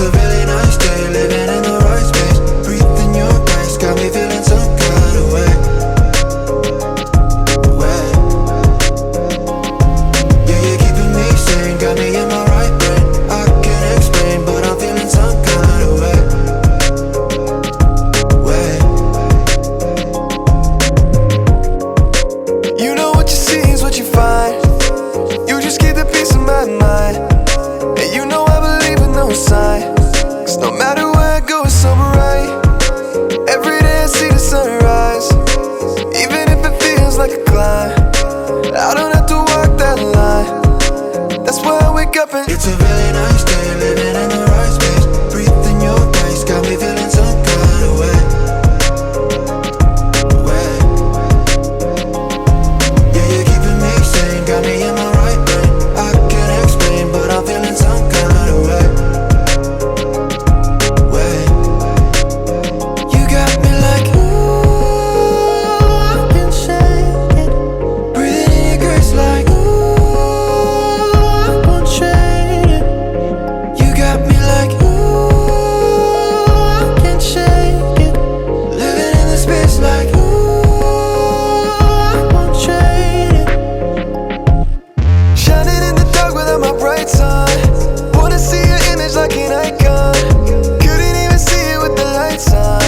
a really nice day, living in the right space. Breathing your grace, got me feeling some kind of way. Yeah, you're keeping me sane, got me in my right brain. I can't explain, but I'm feeling some kind of way. You know what you see is what you find. You just keep the peace in my mind. And you know I believe in no sign. Cause no matter where I go, it's so bright. Every day I see the sunrise. Even if it feels like a climb, I don't have to walk that line. That's why I wake up and it's a really nice day, living in the right space. Breathing your grace, got me feeling some kind of way. Yeah, you're keeping me sane, got me in my right brain. I can't explain, but I'm feeling some kind of way. You got me like, ooh, I can shake it. Breathing in your grace like, ooh, I won't trade it. You got me like, ooh, I can shake it. Living in the space like, ooh, I won't trade it. Shining in the dark without my bright sun. Wanna see your image like an icon. Couldn't even see it with the lights on.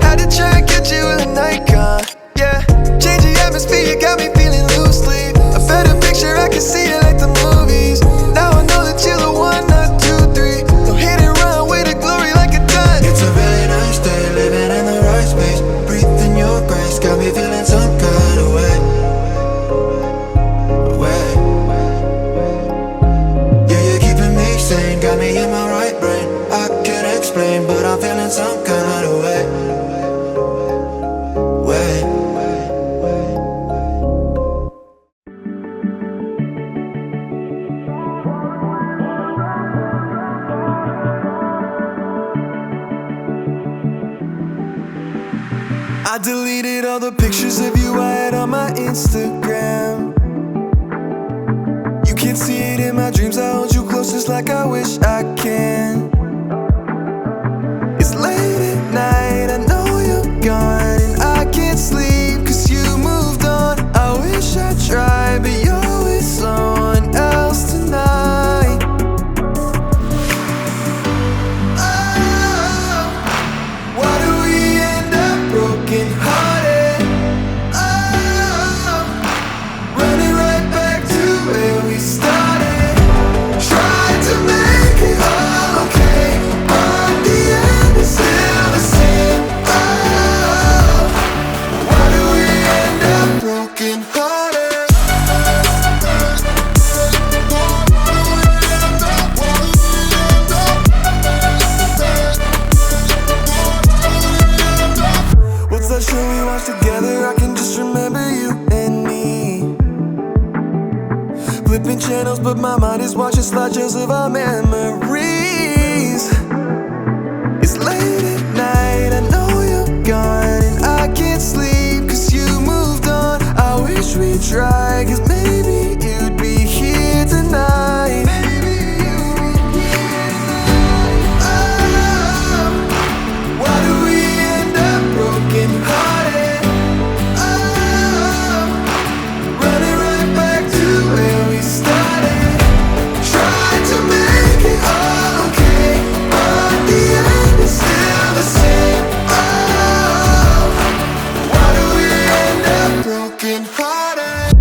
Had to try and get you with a Nikon. Yeah, change the atmosphere, you got me feeling loosely. A better picture, I can see it like the movies. Now I know that you're the one, not two, three. Don't hit and run with the glory like a gun. It's a really nice day, living in the right space. Breathing your grace, got me feeling some kind of way. Yeah, you're keeping me sane, got me in my right brain. I can't explain, but I'm feeling some kind of way. I deleted all the pictures of you I had on my Instagram. You can't see it in my dreams, I hold you closest like I wish I can. It's late at night, I know you're gone, and I can't sleep cause you moved on. I wish I tried, but you're with someone else tonight. Oh, why do we end up broken hearted? Oh, running right back to where we started. Tried to make it all okay, but the end is still the same. Oh, why do we end up broken hearted? What's that show we watched together? I can just remember you and me. Flipping channels, but my mind is watching slideshows of our memories. It's late at night, I know you're gone, and I can't sleep cause you moved on. I wish we tried, cause maybe you'd be here tonight. Oh, why do we end up broken hearted? Oh, running right back to where we started. Tried to make it all okay, but the end is still the same. Oh, why do we end up broken hearted?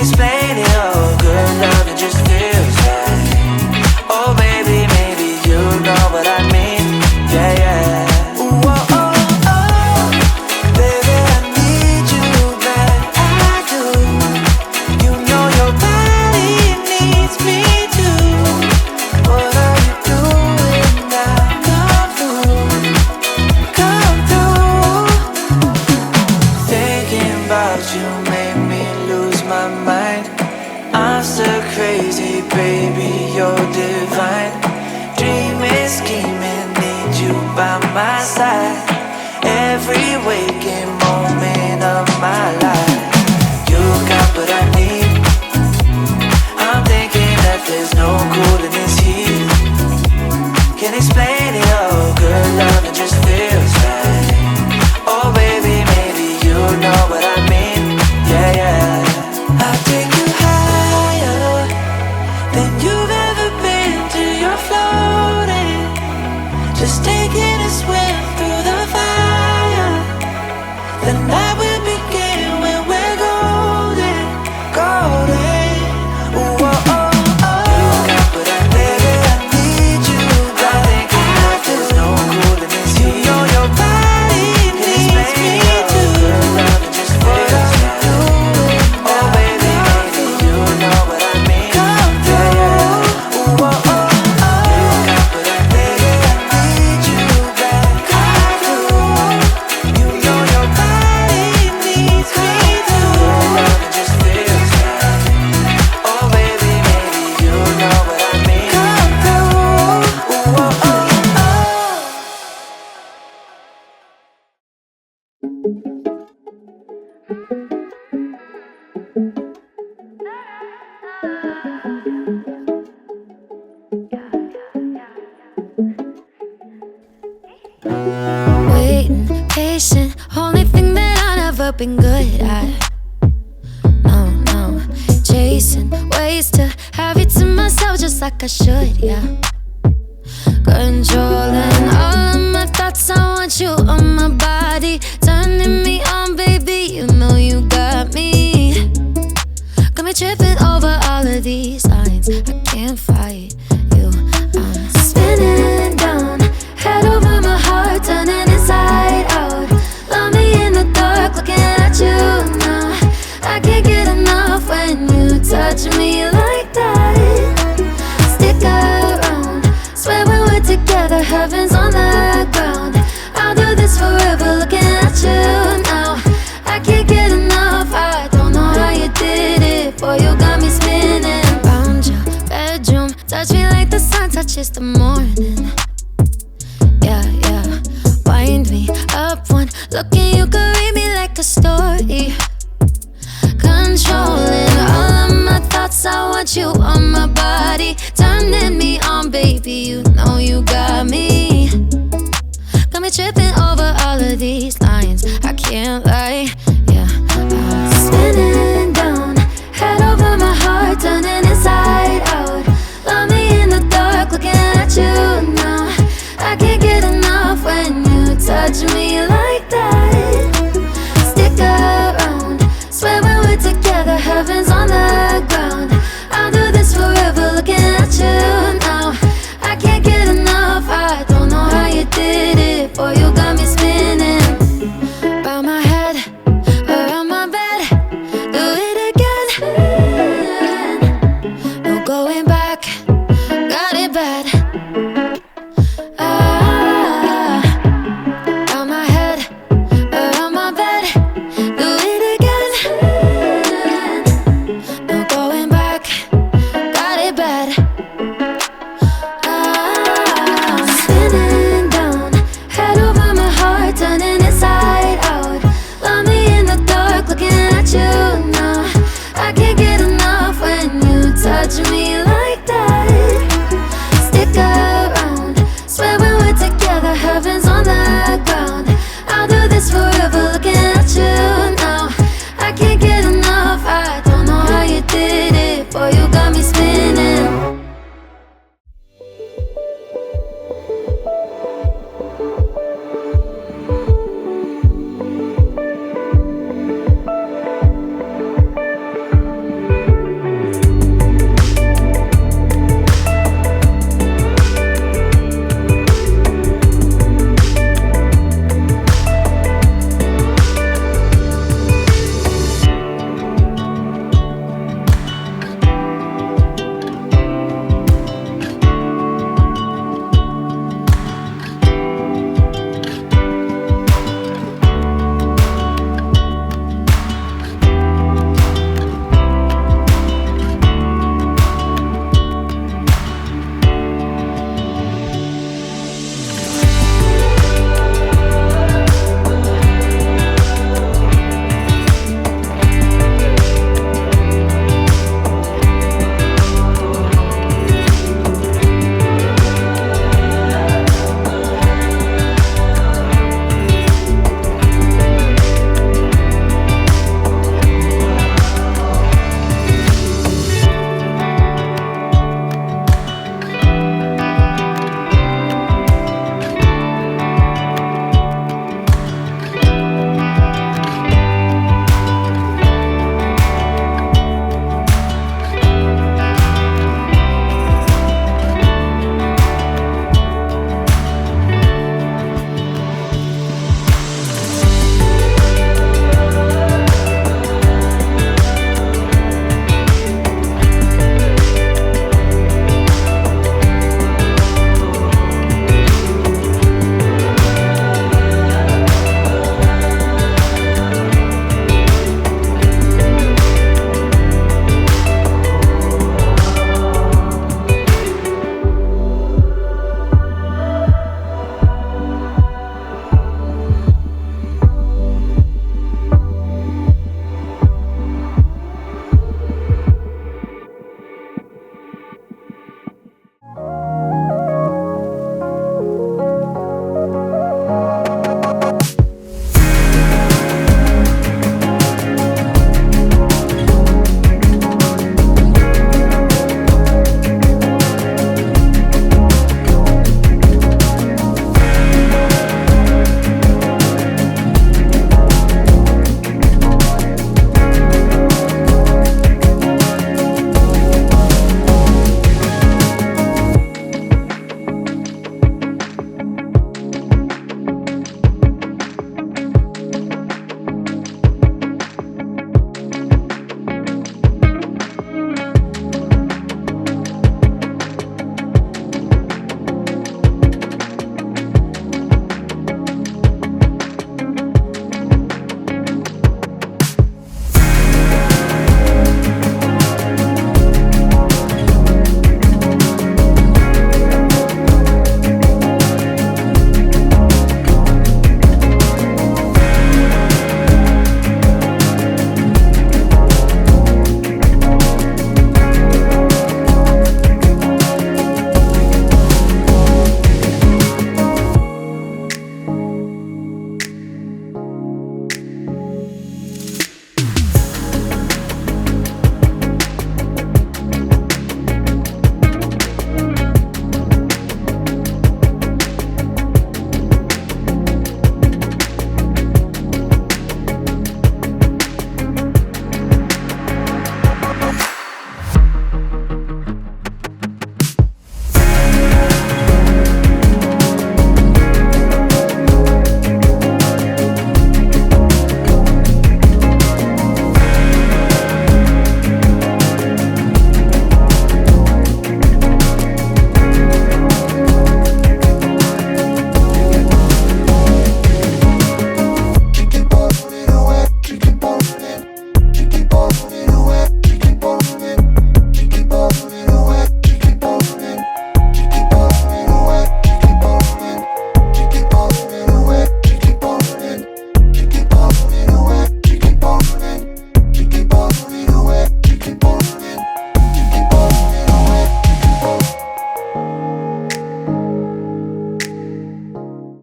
explain it all. Good love, it just feels right. Oh baby, maybe you know what I mean. Yeah, yeah. Ooh, oh, oh, oh. Baby, I need you back. I do. You know your body needs me too. What are you doing now? Come through, come through. Thinking about you made me lose my mind. I'm so crazy, baby, you're divine. Dreaming, scheming, need you by my side. Every waking moment of my life. You got what I need. I'm thinking that there's no cooling this heat. Can't explain it all, good love, it just feels right. Oh baby, maybe you know what I mean. Yeah, yeah. I'll take you higher than you've ever been till you're floating. Just taking a swim through the fire. The night will begin when we're golden, golden. Ooh, oh, oh, oh. You got what I need. I need you back. I'm thinking that there's no cooling this heat. You know your body needs me too. Good love, it just feels right. Oh baby, maybe you know what I mean. Come through. Yeah, yeah. Ooh, oh, oh, oh. You got what I need. I need you back. Come through. You know your body needs me too. Good love, it just feels right. Oh baby, maybe you know what I mean. Come through. Ooh, oh, oh, oh. Waiting, patient, only thing that I've never been good at. No, no, chasing ways to have you to myself just like I should, yeah. Controlling all of my thoughts, I want you on my body. Turning me on, baby, you know you got me. Got me tripping over all of these lines, I can't fight you. I'm spinning down, head over my heart, turning inside out. Love me in the dark, looking at you now. I can't get enough when you touch me like that. Stick around, swear when we're together, heaven's on the ground. I'll do this forever, looking at you now. I can't get enough, I don't know how you did it. Boy, you got me spinning round your bedroom. Touch me like the sun touches the morning. Yeah, yeah. Wind me up one look and you can read me like a story. Controlling all of my thoughts, I want you on my body. Turning me on, baby, you know you got me. Got me tripping over all of these lines, I can't